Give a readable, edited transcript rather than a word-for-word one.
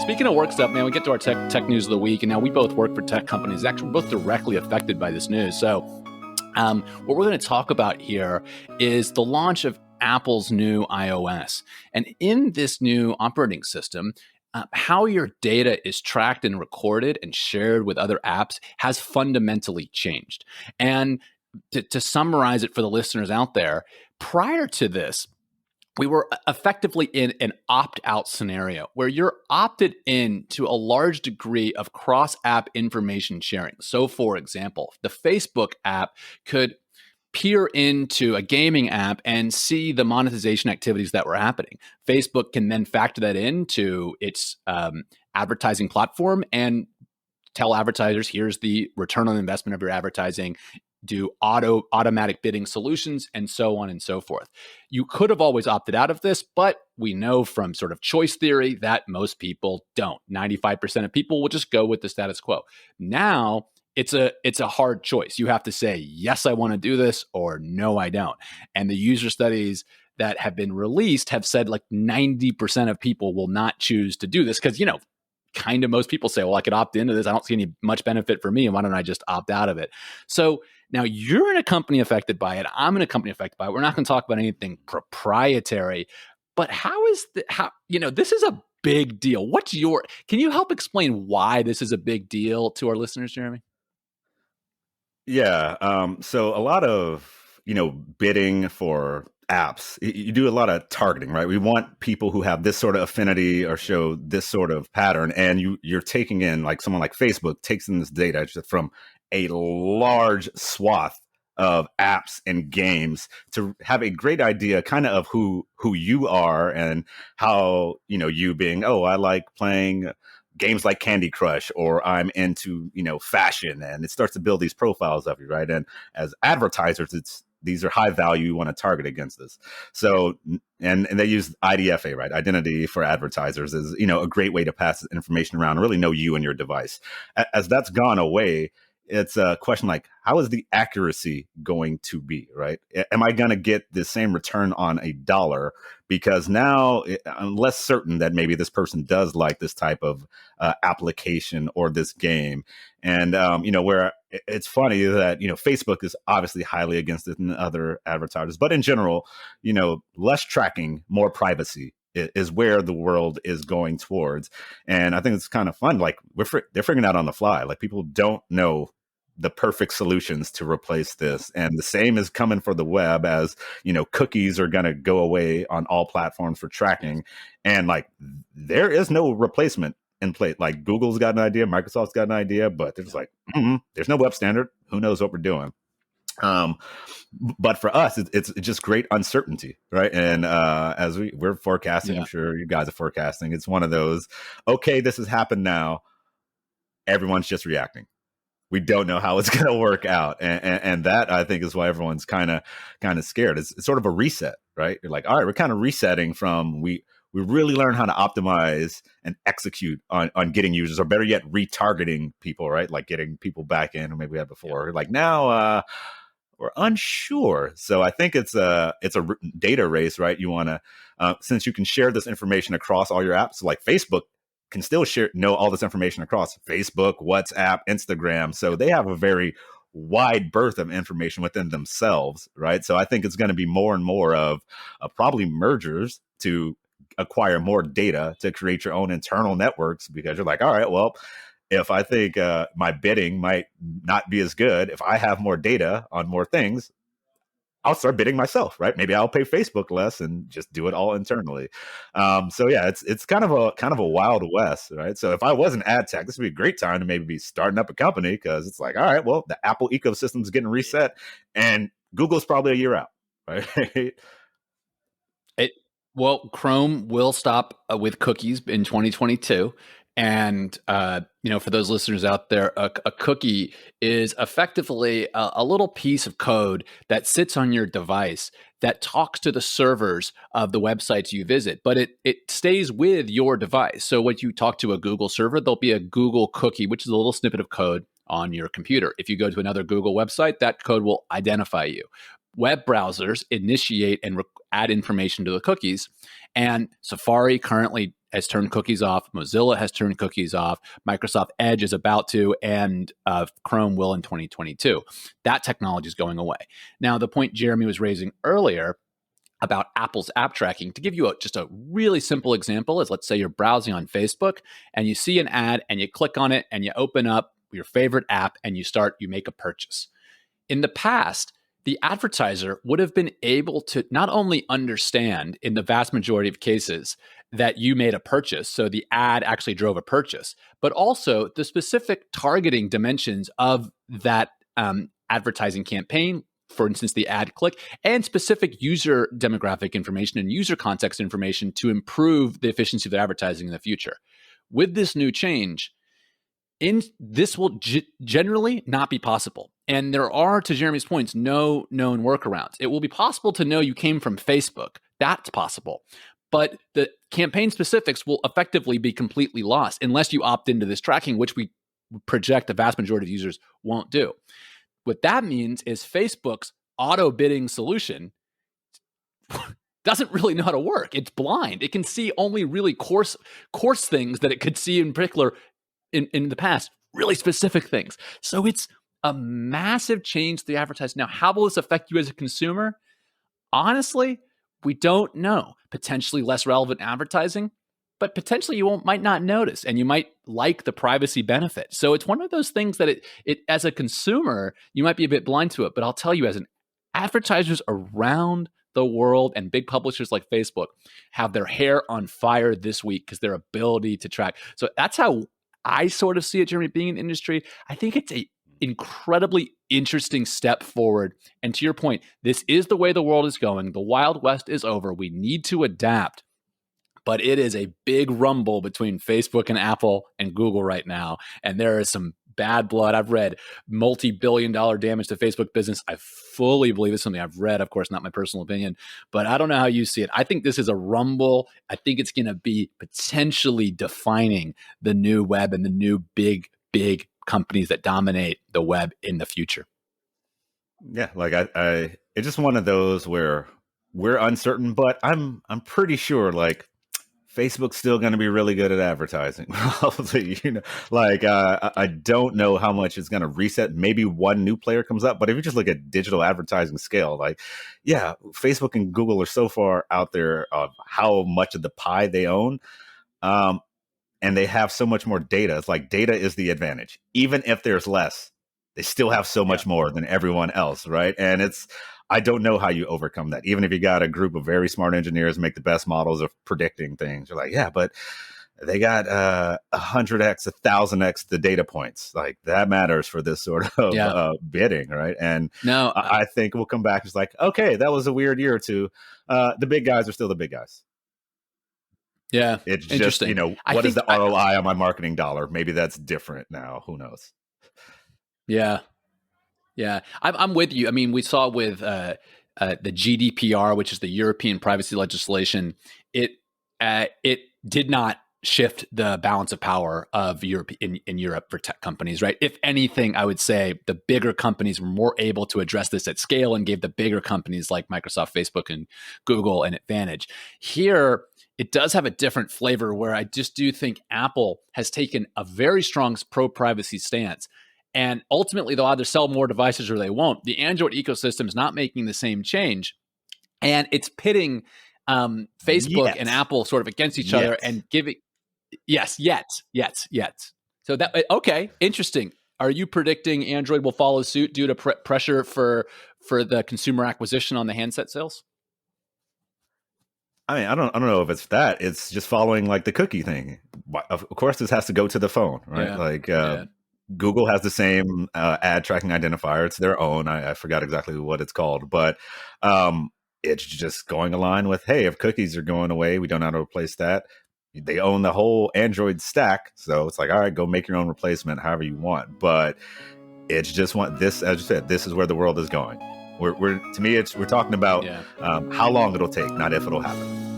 Speaking of work stuff, man, we get to our tech news of the week, and now we both work for tech companies. Actually, we're both directly affected by this news. So what we're going to talk about here is the launch of Apple's new iOS. And in this new operating system, how your data is tracked and recorded and shared with other apps has fundamentally changed. And to summarize it for the listeners out there, prior to this, we were effectively in an opt-out scenario where you're opted in to a large degree of cross-app information sharing. So, for example, the Facebook app could peer into a gaming app and see the monetization activities that were happening. Facebook can then factor that into its advertising platform and tell advertisers, here's the return on investment of your advertising, do automatic bidding solutions, and so on and so forth. You could have always opted out of this, but we know from sort of choice theory that most people don't. 95% of people will just go with the status quo. Now, it's a hard choice. You have to say, yes, I want to do this, or no, I don't. And the user studies that have been released have said like 90% of people will not choose to do this because, kind of most people say, well, I could opt into this. I don't see any much benefit for me. And why don't I just opt out of it? So now you're in a company affected by it. I'm in a company affected by it. We're not going to talk about anything proprietary, but this is a big deal. Can you help explain why this is a big deal to our listeners, Jeremy? Yeah. So a lot of, bidding for apps, you do a lot of targeting, right? We want people who have this sort of affinity or show this sort of pattern. And you're taking in, like someone like Facebook takes in this data from a large swath of apps and games to have a great idea kind of who you are and how, you being, I like playing games like Candy Crush, or I'm into, fashion, and it starts to build these profiles of you, right? And as advertisers, these are high value. You want to target against this. So, and they use IDFA, right? Identity for advertisers is, a great way to pass information around and really know you and your device. As that's gone away, it's a question like, how is the accuracy going to be, right? Am I going to get the same return on a dollar? Because now I'm less certain that maybe this person does like this type of application or this game. And, where it's funny that, Facebook is obviously highly against it than other advertisers. But in general, less tracking, more privacy is where the world is going towards. And I think it's kind of fun. Like they're figuring out on the fly. Like people don't know the perfect solutions to replace this. And the same is coming for the web as, cookies are going to go away on all platforms for tracking. And like, there is no replacement in place. Like Google's got an idea, Microsoft's got an idea, but they're just like, there's no web standard. Who knows what we're doing? But for us, it's just great uncertainty, right? And as we're forecasting, I'm sure you guys are forecasting, it's one of those, okay, this has happened now. Everyone's just reacting. We don't know how it's going to work out. And that, I think, is why everyone's kind of scared. It's sort of a reset, right? You're like, all right, we're kind of resetting from we really learn how to optimize and execute on getting users, or better yet, retargeting people, right? Like getting people back in who maybe we had before. Yeah. Like now, we're unsure. So I think it's a data race, right? You want to, since you can share this information across all your apps, so like Facebook can still know all this information across Facebook, WhatsApp, Instagram. So they have a very wide berth of information within themselves, right? So I think it's going to be more and more of probably mergers to acquire more data to create your own internal networks, because you're like, all right, well, if I think my bidding might not be as good, if I have more data on more things, I'll start bidding myself, right? Maybe I'll pay Facebook less and just do it all internally. So yeah, it's kind of a wild west, right? So if I was an ad tech, this would be a great time to maybe be starting up a company, because it's like, all right, well, the Apple ecosystem is getting reset, and Google's probably a year out, right? Well, Chrome will stop with cookies in 2022. And, for those listeners out there, a cookie is effectively a little piece of code that sits on your device that talks to the servers of the websites you visit, but it stays with your device. So when you talk to a Google server, there'll be a Google cookie, which is a little snippet of code on your computer. If you go to another Google website, that code will identify you. web browsers initiate and add information to the cookies. And Safari currently has turned cookies off. Mozilla has turned cookies off. Microsoft Edge is about to, and Chrome will in 2022. That technology is going away. Now, the point Jeremy was raising earlier about Apple's app tracking, to give you just a really simple example, is let's say you're browsing on Facebook and you see an ad and you click on it and you open up your favorite app and you make a purchase. In the past, the advertiser would have been able to not only understand in the vast majority of cases that you made a purchase, so the ad actually drove a purchase, but also the specific targeting dimensions of that advertising campaign, for instance, the ad click, and specific user demographic information and user context information to improve the efficiency of their advertising in the future. With this new change, this will generally not be possible. And there are, to Jeremy's points, no known workarounds. It will be possible to know you came from Facebook. That's possible. But the campaign specifics will effectively be completely lost unless you opt into this tracking, which we project the vast majority of users won't do. What that means is Facebook's auto bidding solution doesn't really know how to work. It's blind. It can see only really coarse things that it could see in particular in the past, really specific things. So it's a massive change to the advertising. Now, how will this affect you as a consumer? Honestly, we don't know. Potentially less relevant advertising, but potentially you might not notice, and you might like the privacy benefit. So it's one of those things that it as a consumer, you might be a bit blind to it. But I'll tell you, as an advertisers around the world and big publishers like Facebook have their hair on fire this week because their ability to track. So that's how I sort of see it, Jeremy, being in the industry. I think it's a incredibly interesting step forward. And to your point, this is the way the world is going. The Wild West is over. We need to adapt. But it is a big rumble between Facebook and Apple and Google right now. And there is some bad blood. I've read multi-billion-dollar damage to Facebook business. I fully believe it's something I've read, of course, not my personal opinion, but I don't know how you see it. I think this is a rumble. I think it's going to be potentially defining the new web and the new big companies that dominate the web in the future. Yeah, like I it's just one of those where we're uncertain, but I'm pretty sure like Facebook's still going to be really good at advertising. I don't know how much it's going to reset. Maybe one new player comes up, but if you just look at digital advertising scale, like, yeah, Facebook and Google are so far out there of how much of the pie they own. And they have so much more data. It's like data is the advantage. Even if there's less, they still have so much more than everyone else, right? And I don't know how you overcome that. Even if you got a group of very smart engineers make the best models of predicting things, you're like, yeah, but they got 100x, 1,000x the data points. Like that matters for this sort of bidding, right? And no, I think we'll come back. It's like, okay, that was a weird year or two. The big guys are still the big guys. Yeah, it's just, what is the ROI on my marketing dollar? Maybe that's different now. Who knows? Yeah. I'm with you. I mean, we saw with the GDPR, which is the European privacy legislation, it did not shift the balance of power of Europe in Europe for tech companies, right? If anything, I would say the bigger companies were more able to address this at scale and gave the bigger companies like Microsoft, Facebook, and Google an advantage. Here, it does have a different flavor where I just do think Apple has taken a very strong pro-privacy stance. And ultimately, they'll either sell more devices or they won't. The Android ecosystem is not making the same change. And it's pitting Facebook and Apple sort of against each other and giving... Yes. So that, okay, interesting. Are you predicting Android will follow suit due to pressure for the consumer acquisition on the handset sales? I mean, I don't know if it's that. It's just following like the cookie thing. Of course, this has to go to the phone, right? Google has the same ad tracking identifier. It's their own. I forgot exactly what it's called, but it's just going along with, hey, if cookies are going away, we don't know how to replace that. They own the whole Android stack. So it's like, all right, go make your own replacement however you want. But it's just this, as you said, this is where the world is going. We're talking about how long it'll take, not if it'll happen.